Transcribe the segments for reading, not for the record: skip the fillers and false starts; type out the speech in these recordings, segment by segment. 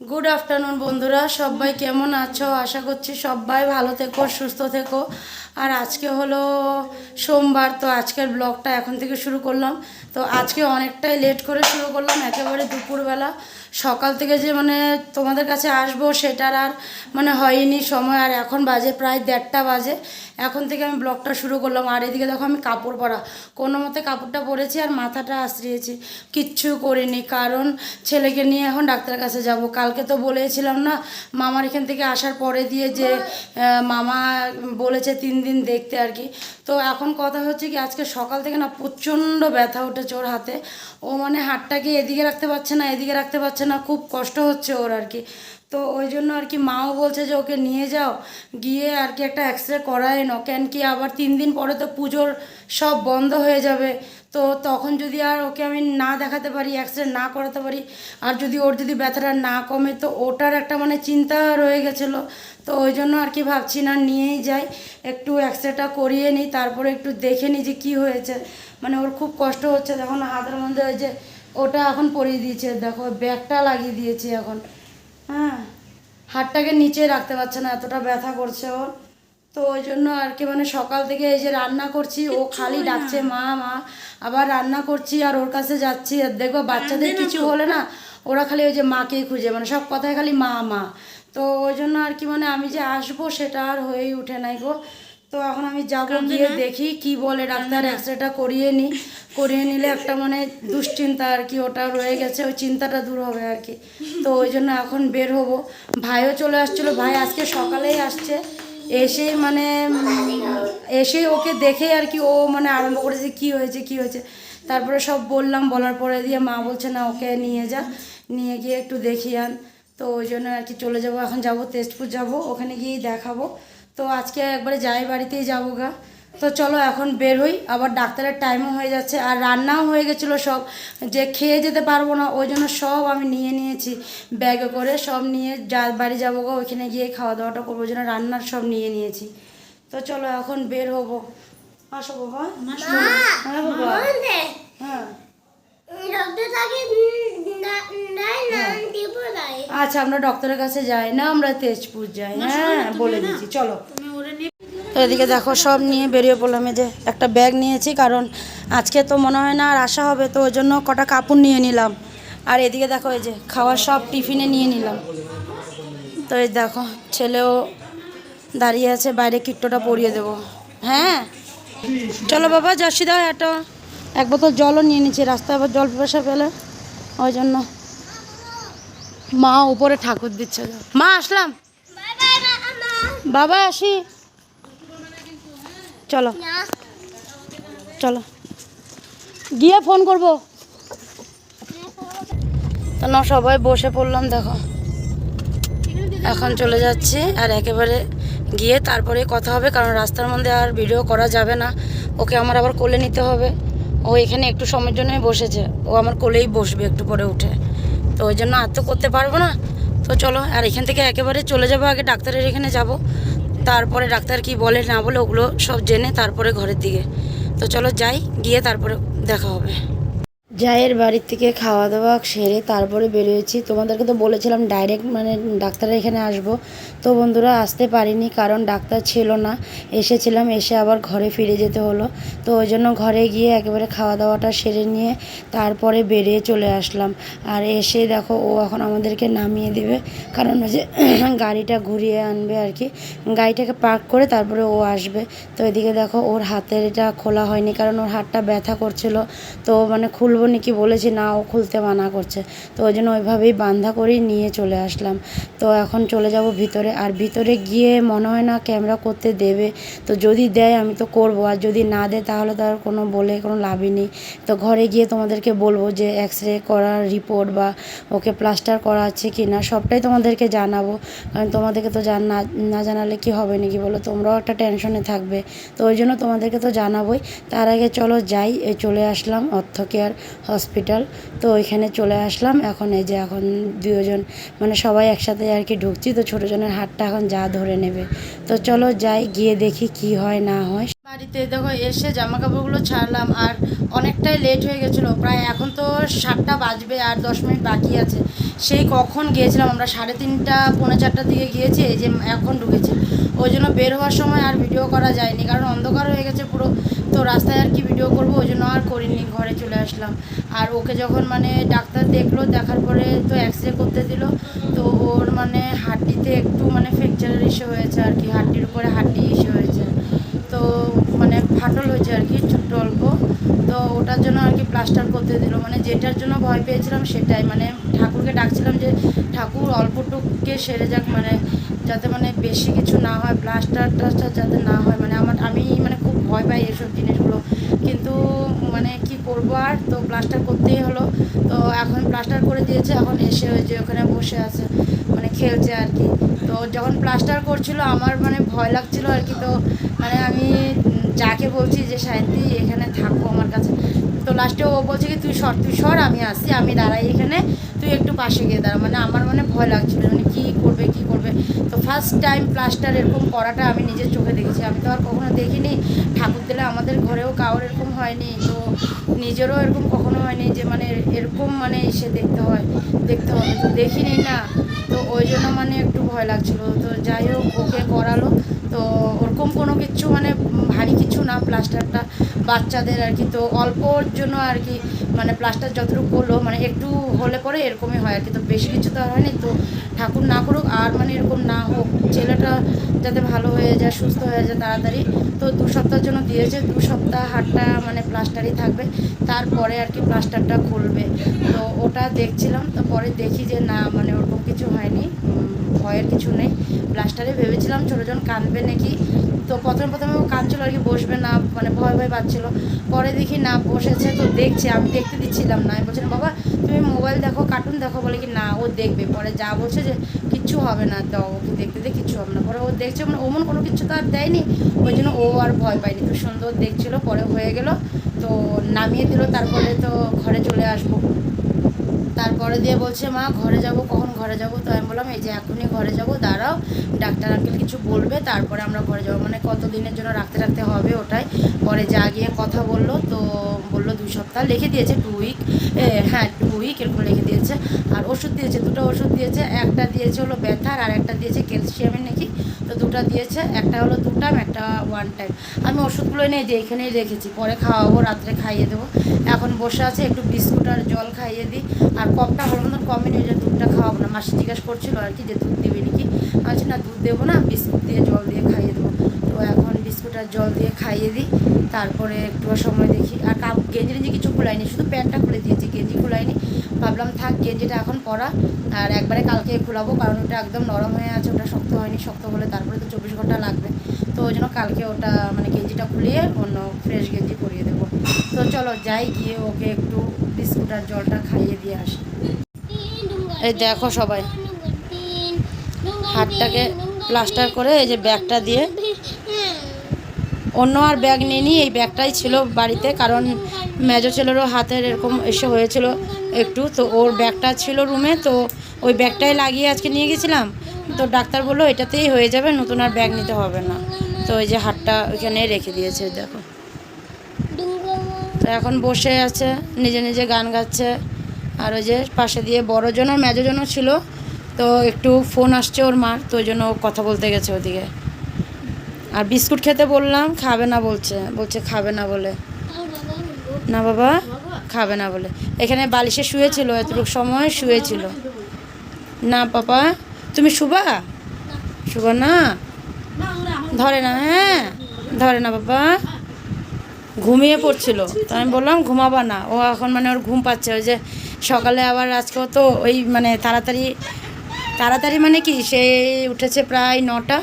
Good afternoon বন্ধুরা, সবাই কেমন আছো? আশা করছি সবাই ভালো থেকো, সুস্থ থেকো। আর আজকে হলো সোমবার, তো আজকের ব্লগটা এখন থেকে শুরু করলাম। তো আজকে অনেকটাই লেট করে শুরু করলাম, একেবারে দুপুরবেলা। সকাল থেকে যে তোমাদের কাছে আসবো সেটার আর হয়নি সময়। আর এখন বাজে প্রায় 1:30 বাজে, এখন থেকে আমি ব্লগটা শুরু করলাম। আর এদিকে দেখো আমি কাপড় পরা, কোনো মতে কাপড়টা পরেছি আর মাথাটা আশ্রিয়েছি, কিচ্ছু করিনি। কারণ ছেলেকে নিয়ে এখন ডাক্তারের কাছে যাব। কালকে তো বলেছিলাম না, মামার এখান থেকে আসার পরে দিয়ে যে মামা বলেছে 3 দিন দেখতে আর কি। তো এখন কথা হচ্ছে কি, আজকে সকাল থেকে না প্রচণ্ড ব্যথা উঠেছে ওর হাতে। ও হাতটাকে এদিকে রাখতে পারছে না, এদিকে রাখতে পারছে না, খুব কষ্ট হচ্ছে ওর আর কি। তো ওই জন্য আর কি মাও বলছে যে ওকে নিয়ে যাও, গিয়ে আর কি একটা এক্সরে করায় নাও। কেন কি আবার 3 দিন পরে তো পুজোর সব বন্ধ হয়ে যাবে। তো তখন যদি আর ওকে আমি না দেখাতে পারি, এক্সরে না করাতে পারি, আর ওর যদি ব্যথাটা না কমে, তো ওটার একটা চিন্তা রয়ে গেছিলো। তো ওই জন্য আর কি ভাবছি না, নিয়েই যাই, একটু এক্সরেটা করিয়ে নিই, তারপরে একটু দেখে নিই যে কী হয়েছে। ওর খুব কষ্ট হচ্ছে। দেখো না হাতের মধ্যে ওই যে ওটা এখন পরিয়ে দিয়েছে, দেখো ব্যাগটা লাগিয়ে দিয়েছি এখন। হ্যাঁ, হাতটাকে নিচে রাখতে পারছে না, এতটা ব্যথা করছে ওর। তো ওই জন্য আর কি সকাল থেকে এই যে রান্না করছি, ও খালি ডাকছে মা মা, আবার রান্না করছি আর ওর কাছে যাচ্ছি। আর দেখো বাচ্চাদের কিছু হলে না, ওরা খালি ওই যে মাকেই খুঁজে, সব কথায় খালি মা মা। তো ওই জন্য আর কি আমি যে আসবো সেটা আর হয়েই উঠে নাই গো। তো এখন আমি যাবো, গিয়ে দেখি কি বলে ডাক্তার, এক্সরেটা করিয়ে নিই। করিয়ে নিলে একটা দুশ্চিন্তা আর কি ওটা রয়ে গেছে, ওই চিন্তাটা দূর হবে আর কি। তো ওই জন্য এখন বের হব। ভাইও চলে আসছিলো, ভাই আজকে সকালেই আসছে। এসেই এসে ওকে দেখে আর কি ও আরম্ভ করেছে কি হয়েছে কি হয়েছে। তারপরে সব বললাম, বলার পরে দিয়ে মা বলছে না ওকে নিয়ে যা, নিয়ে গিয়ে একটু দেখিয়ে আন। তো ওই জন্য আর কি চলে যাব, এখন যাব তেজপুর যাব, ওখানে গিয়েই দেখাবো। তো আজকে একবারে যাই বাড়িতেই যাবো গা। তো চলো এখন বের হই, আবার ডাক্তারের টাইমও হয়ে যাচ্ছে। আর রান্নাও হয়ে গেছিলো সব, যে খেয়ে যেতে পারবো না, ওই জন্য সব আমি নিয়ে নিয়েছি ব্যাগে করে, সব নিয়ে বাড়ি যাবো গো, ওইখানে গিয়ে খাওয়া দাওয়াটা করবো, ওই জন্য রান্নার সব নিয়ে নিয়েছি। তো চলো এখন বের হবো। আসো বাবা। হ্যাঁ বাবা। হ্যাঁ আচ্ছা, আমরা ডক্টরের কাছে যাই না, আমরা তেজপুর যাই। হ্যাঁ বলে দিচ্ছি, চলো। তো এদিকে দেখো সব নিয়ে বেরিয়ে পড়লাম। এই যে একটা ব্যাগ নিয়েছি, কারণ আজকে তো মনে হয় না আর আসা হবে, তো ওই জন্য কটা কাপড় নিয়ে নিলাম। আর এদিকে দেখো এই যে খাওয়ার সব টিফিনে নিয়ে নিলাম। তো এই দেখো ছেলেও দাঁড়িয়ে আছে বাইরে, কিট্টোটা পরিয়ে দেবো। হ্যাঁ চলো বাবা, জার্সি দাও একটা, এক বোতল জলও নিয়ে নিচ্ছি, রাস্তায় আবার জল পিপাসা পেলে। ওই জন্য মা উপরে ঠাকুর দিচ্ছে। মা আসলাম, বাবা আসি, চলো চলো গিয়ে ফোন করবো। তো না সবাই বসে পড়লাম, দেখো এখন চলে যাচ্ছি। আর একেবারে গিয়ে তারপরে কথা হবে, কারণ রাস্তার মধ্যে আর ভিডিও করা যাবে না। ওকে আমার আবার কোলে নিতে হবে। ও এখানে একটু সময়ের জন্যই বসেছে, ও আমার কোলেই বসবে একটু পরে উঠে। তো ওই জন্য আর তো করতে পারবো না। তো চলো, আর এখান থেকে একেবারে চলে যাবো, আগে ডাক্তারের এখানে যাব, তারপরে ডাক্তার কি বলে না বলে ওগুলো সব জেনে তারপরে ঘরের দিকে। তো চলো যাই, গিয়ে তারপরে দেখা হবে। জায়ের বাড়ির থেকে খাওয়া দাওয়া সেরে তারপরে বেরিয়েছি। তোমাদেরকে তো বলেছিলাম ডাইরেক্ট ডাক্তারের এখানে আসব। তো বন্ধুরা আসতে পারিনি, কারণ ডাক্তার ছিল না। এসেছিলাম, এসে আবার ঘরে ফিরে যেতে হলো। তো ওই জন্য ঘরে গিয়ে একেবারে খাওয়া দাওয়াটা সেরে নিয়ে তারপরে বেরিয়ে চলে আসলাম। আর এসে দেখো ও এখন আমাদেরকে নামিয়ে দেবে, কারণ ওই যে গাড়িটা ঘুরিয়ে আনবে আর কি। গাড়িটাকে পার্ক করে তারপরে ও আসবে। তো এদিকে দেখো ওর হাতের এটা খোলা হয়নি, কারণ ওর হাতটা ব্যথা করছিল। তো খুলবো নাকি বলেছি, না ও খুলতে মানা করছে। তো ওই জন্য ওইভাবেই বান্ধা করেই নিয়ে চলে আসলাম। তো এখন চলে যাব ভিতরে। আর ভিতরে গিয়ে মনে হয় না ক্যামেরা করতে দেবে। তো যদি দেয় আমি তো করব, আর যদি না দেয় তাহলে তো আর কোনো লাভই নেই। তো ঘরে গিয়ে তোমাদেরকে বলবো যে এক্সরে করার রিপোর্ট বা ওকে প্লাস্টার করা আছে কি না, সবটাই তোমাদেরকে জানাবো। কারণ তোমাদেরকে তো না জানালে কি হবে নাকি বলো, তোমরাও একটা টেনশনে থাকবে। তো ওই জন্য তোমাদেরকে তো জানাবোই। তার আগে চলো যাই, চলে আসলাম অর্থ কেয়ার হসপিটাল। তো ওইখানে চলে আসলাম। এখন এই যে এখন দুজন সবাই একসাথে আর কি ঢুকছি। তো ছোটোজনের হাতটা এখন যা ধরে নেবে। তো চলো যাই, গিয়ে দেখি কি হয় না হয়। বাড়িতে দেখো এসে জামা কাপড়গুলো ছাড়লাম, আর অনেকটাই লেট হয়ে গেছিলো, প্রায় এখন তো 7টা বাজবে আর 10 মিনিট বাকি আছে। সেই কখন গিয়েছিলাম আমরা 3:30 পৌনে 4টার দিকে গিয়েছি, এই যে এখন ঢুকেছি। ওই জন্য বের হওয়ার সময় আর ভিডিও করা যায়নি, কারণ অন্ধকার হয়ে গেছে পুরো। তো রাস্তায় আর কি ভিডিও করবো, ওই জন্য আর করিনি, ঘরে চলে আসলাম। আর ওকে যখন মানে ডাক্তার দেখলো, দেখার পরে তো এক্সরে করতে দিল। তো ওর মানে হাড্ডিতে একটু মানে ফ্র্যাকচারের ইস্যু হয়েছে আর কি, হাড্ডির উপরে হাড্ডি ইস্যু হয়েছে। তো মানে ফাটল হয়েছে আর কি ছোট্ট অল্প। তো ওটার জন্য আর কি প্লাস্টার করতে দিল, মানে যেটার জন্য ভয় পেয়েছিলাম সেটাই। মানে ঠাকুরকে ডাকছিলাম যে ঠাকুর অল্পটুকুকে সেরে যাক, মানে যাতে মানে বেশি কিছু না হয়, প্লাস্টার টাস্টার যাতে না হয়। মানে আমি মানে খুব ভয় পাই এসব জিনিসগুলো, কিন্তু মানে কি করবো আর, তো প্লাস্টার করতেই হলো। তো এখন প্লাস্টার করে দিয়েছে, এখন এসে ওই যে ওখানে বসে আছে মানে খেলছে আর কি। তো যখন প্লাস্টার করছিল আমার মানে ভয় লাগছিল আর কি। তো মানে আমি যাকে বলছি যে শান্তি এখানে থাকবো আমার কাছে, তো লাস্টে ও বলছে কি তুই সর আমি আসছি, আমি দাঁড়াই এখানে, তুই একটু পাশে গিয়ে দাঁড়া। মানে আমার মানে ভয় লাগছিল, মানে কী করবে। তো ফার্স্ট টাইম প্লাস্টার এরকম করাটা আমি নিজের চোখে দেখেছি, আমি তো আর কখনো দেখিনি। ঠাকুর দিলে আমাদের ঘরেও কারোর এরকম হয়নি, তো নিজেরও এরকম কখনো হয়নি যে মানে এরকম মানে এসে দেখতে হবে, তো দেখিনি না। তো ওই জন্য মানে একটু ভয় লাগছিলো। তো যাই হোক ওকে করালো। তো ওরকম কোনো কিছু মানে ভারী কিছু না, প্লাস্টারটা বাচ্চাদের আর কি। তো অল্পর জন্য আর কি, মানে প্লাস্টার যতটুকু করলো মানে একটু হলে পরে এরকমই হয় আর কি। তো বেশি কিছু তো আর হয়নি। তো ঠাকুর না করুক আর মানে এরকম না হোক, ছেলেটা যাতে ভালো হয়ে যায়, সুস্থ হয়ে যায় তাড়াতাড়ি। তো 2 সপ্তাহের জন্য দিয়েছে, 2 সপ্তাহ হাতটা মানে প্লাস্টারই থাকবে, তারপরে আর কি প্লাস্টারটা খুলবে। তো ওটা দেখছিলাম, তো পরে দেখি যে না মানে ওরকম কিছু হয়নি, ভয়ের কিছু নেই। প্লাস্টারে ভেবেছিলাম ছোটোজন কাঁদবে নাকি। তো প্রথমে ও কাঁদছিল আর কি, বসবে না, মানে ভয় পাচ্ছিল। পরে দেখি না বসেছে, তো দেখছে, আমি দেখতে দিচ্ছিলাম না। আমি বলছিলাম বাবা তুমি মোবাইল দেখো, কার্টুন দেখো, বলে কি না ও দেখবে। পরে যা বলছে যে কিচ্ছু হবে না, দাও ওকে দেখতে কিচ্ছু হবে না। পরে ও দেখছে, মানে ওমন কোনো কিছু তো আর দেয়নি, ওই জন্য ও আর ভয় পায়নি। তো সুন্দর দেখছিল, পরে হয়ে গেল। তো নামিয়ে দিল, তারপরে তো ঘরে চলে আসবো। তারপরে দিয়ে বলছে মা ঘরে যাব, কখন ঘরে যাব। তো আমি বললাম এই যে এখনই ঘরে যাব, দাঁড়াও ডাক্তার আঙ্কেল কিছু বলবে, তারপরে আমরা ঘরে যাব। মানে কত দিনের জন্য রাখতে হবে ওটাই। পরে যা গিয়ে কথা বললো, তো বললো 2 সপ্তাহ লিখে দিয়েছে, 2 উইক, হ্যাঁ 2 উইক এরকম লিখে দিয়েছে। আর ওষুধ দিয়েছে, 2টা ওষুধ দিয়েছে, একটা দিয়েছে হলো ব্যথার আর একটা দিয়েছে ক্যালসিয়ামের নাকি। তো 2টা দিয়েছে, একটা হলো 2 টাইম, একটা 1 টাইম। আমি ওষুধগুলো নিয়ে যে এখানেই রেখেছি, পরে খাওয়াবো, রাত্রে খাইয়ে দেবো। এখন বসে আছে, একটু বিস্কুট আর জল খাইয়ে দিই। আর কপটা ভালো মতন কমেনি, যে দুধটা খাওয়াবো না। মাসি জিজ্ঞাসা করছিলো আর কি যে দুধ দিবি নাকি, আমি বলছি না দুধ দেবো না, বিস্কুট দিয়ে জল দিয়ে খাইয়ে দেবো। তো এখন বিস্কুট আর জল দিয়ে খাইয়ে দিই, তারপরে একটু সময় দেখি। আর গেঞ্জি কিছু খোলাইনি, শুধু প্যান্টটা খুলে দিয়েছি, গেঞ্জি খোলাইনি। ভাবলাম থাক গেঞ্জিটা এখন পরা, আর একবারে কালকে খোলাবো, কারণ ওটা একদম নরম হয়ে আছে, ওটা শক্ত হয়নি। শক্ত হলে তারপরে তো 24 ঘন্টা লাগবে। তো ওই জন্য কালকে ওটা মানে গেঞ্জিটা খুলিয়ে অন্য ফ্রেশ গেঞ্জি পরিয়ে দেবো। তো চলো যাই, গিয়ে ওকে একটু বিস্কুট আর জলটা খাইয়ে দিয়ে আসি। এই দেখো সবাই হাতটাকে প্লাস্টার করে, এই যে ব্যাগটা দিয়ে, অন্য আর ব্যাগ নিইনি, এই ব্যাগটাই ছিল বাড়িতে। কারণ মেজো ছেলেরও হাতের এরকম এসে হয়েছিল একটু, তো ওর ব্যাগটা ছিল রুমে, তো ওই ব্যাগটাই লাগিয়ে আজকে নিয়ে গেছিলাম। তো ডাক্তার বললো এটাতেই হয়ে যাবে, নতুন আর ব্যাগ নিতে হবে না। তো ওই যে হাতটা ওইখানে রেখে দিয়েছে দেখো। তো এখন বসে আছে, নিজে নিজে গান গাচ্ছে। আর ওই যে পাশে দিয়ে বড়জন আর মেজোজনও ছিল, তো একটু ফোন আসছে ওর মার, তো ওই জন্য কথা বলতে গেছে ওদিকে। আর বিস্কুট খেতে বললাম, খাবে না বলছে খাবে না বলে। না বাবা খাবে না বলে, এখানে বালিশে শুয়েছিল, এতটুকু সময় শুয়েছিল। না পাপা তুমি শুবা না, ধরে না, হ্যাঁ ধরে না বাবা, ঘুমিয়ে পড়ছিল। তো আমি বললাম ঘুমাবা না, ও এখন মানে ওর ঘুম পাচ্ছে। ওই যে সকালে আবার আজকেও তো ওই মানে তাড়াতাড়ি মানে কি সে উঠেছে প্রায় 9টা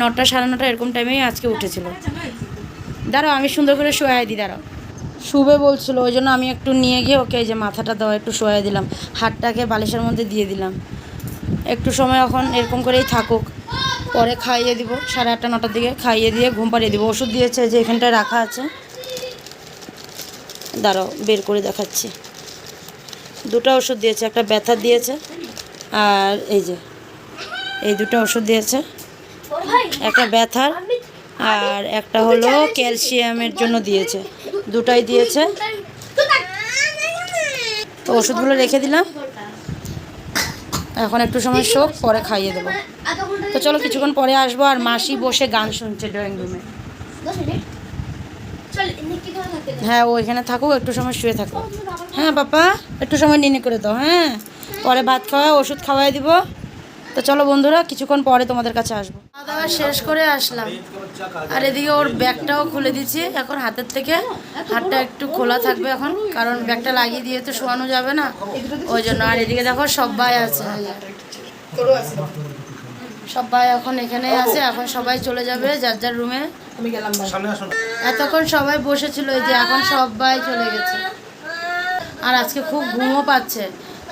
9:30 এরকম টাইমেই আজকে উঠেছিল। দাঁড়াও আমি সুন্দর করে শোয়াই দিই, দাঁড়াও শুবে বলছিল, ওই জন্য আমি একটু নিয়ে গিয়ে ওকে এই যে মাথাটা দেওয়া একটু শোয়াই দিলাম, হাতটাকে বালিশের মধ্যে দিয়ে দিলাম। একটু সময় এখন এরকম করেই থাকুক, পরে খাইয়ে দিব 8:30 9টার দিকে, খাইয়ে দিয়ে ঘুম পাড়িয়ে দিব। ওষুধ দিয়েছে যে এখানটায় রাখা আছে, দাঁড়াও বের করে দেখাচ্ছি। 2টা ওষুধ দিয়েছে, একটা ব্যথার দিয়েছে, আর এই যে এই 2টা ওষুধ দিয়েছে, একটা ব্যথার আর একটা হলো ক্যালসিয়ামের জন্য দিয়েছে, 2টাই দিয়েছে। তো ওষুধগুলো রেখে দিলাম, এখন একটু সময় শোক, পরে খাইয়ে দেবো। তো চলো কিছুক্ষণ পরে আসবো। আর মাসি বসে গান শুনছে ড্রয়িং রুমে। হ্যাঁ ও এখানে থাকুক, একটু সময় শুয়ে থাকো। হ্যাঁ পাপা একটু সময় নিনে করে দাও। হ্যাঁ পরে ভাত খাওয়া ওষুধ খাওয়াই দিব। তো চলো বন্ধুরা কিছুক্ষণ পরে তোমাদের কাছে আসবো। খাওয়া দাওয়া শেষ করে আসলাম, আর এদিকে ওর ব্যাগটাও খুলে দিচ্ছি এখন হাতের থেকে। হাতটা একটু খোলা থাকবে এখন, কারণ ব্যাগটা লাগিয়ে দিয়ে তো শোয়ানো যাবে না, ওই জন্য। আর এদিকে দেখো সবাই আছে, সবাই এখন এখানে আছে। এখন সবাই চলে যাবে যার যার রুমে। এতক্ষণ সবাই বসেছিল, এই যে এখন সবাই চলে গেছে। আর আজকে খুব ঘুমও পাচ্ছে।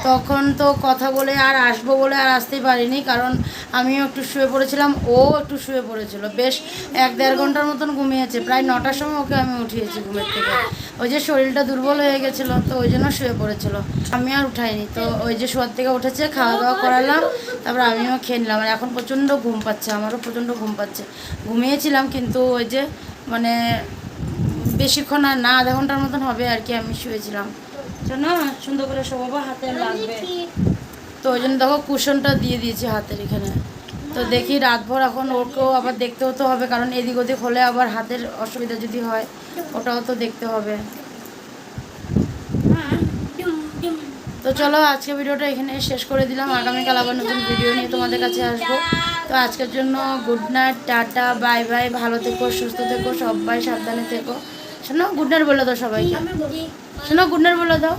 তখন তো কথা বলে আর আসবো বলে আর আসতেই পারিনি, কারণ আমিও একটু শুয়ে পড়েছিলাম, ও একটু শুয়ে পড়েছিল। বেশ 1-1.5 ঘন্টার মতন ঘুমিয়েছে। প্রায় 9টার সময় ওকে আমি উঠিয়েছি ঘুমের থেকে। ওই যে শরীরটা দুর্বল হয়ে গেছিলো, তো ওই জন্য শুয়ে পড়েছিল। আমি আর উঠাইনি। তো ওই যে শোয়ার থেকে উঠেছে, খাওয়া দাওয়া করালাম, তারপর আমিও খেয়ে নিলাম। আর এখন প্রচণ্ড ঘুম পাচ্ছে, আমারও প্রচণ্ড ঘুম পাচ্ছে। ঘুমিয়েছিলাম কিন্তু ওই যে মানে বেশিক্ষণ আর না, আধা ঘন্টার মতন হবে আর কি আমি শুয়েছিলাম। না সুন্দর করে শোবাবা, হাতে লাগবে। তো ওই জন্য দেখো কুশনটা দিয়ে দিয়েছি হাতের এখানে। তো দেখি রাতভর এখন ওকেও আবার দেখতে হতে হবে, কারণ এদিক ওদিক হলে আবার হাতের অসুবিধা যদি হয় ওটাও তো দেখতে হবে। তো চলো আজকে ভিডিওটা এখানে শেষ করে দিলাম। আগামীকাল আবার নতুন ভিডিও নিয়ে তোমাদের কাছে আসবো। তো আজকের জন্য good night, tata, bye bye. ভালো থেকো, সুস্থ থেকো, সবাই সাবধানে থেকো। শোনো গুড নাইট বলে দাও সবাইকে। শোনো গুড নাইট বলে দাও।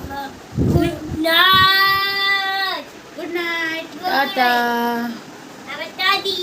Good night. Good night. Tata. আমার দাদি।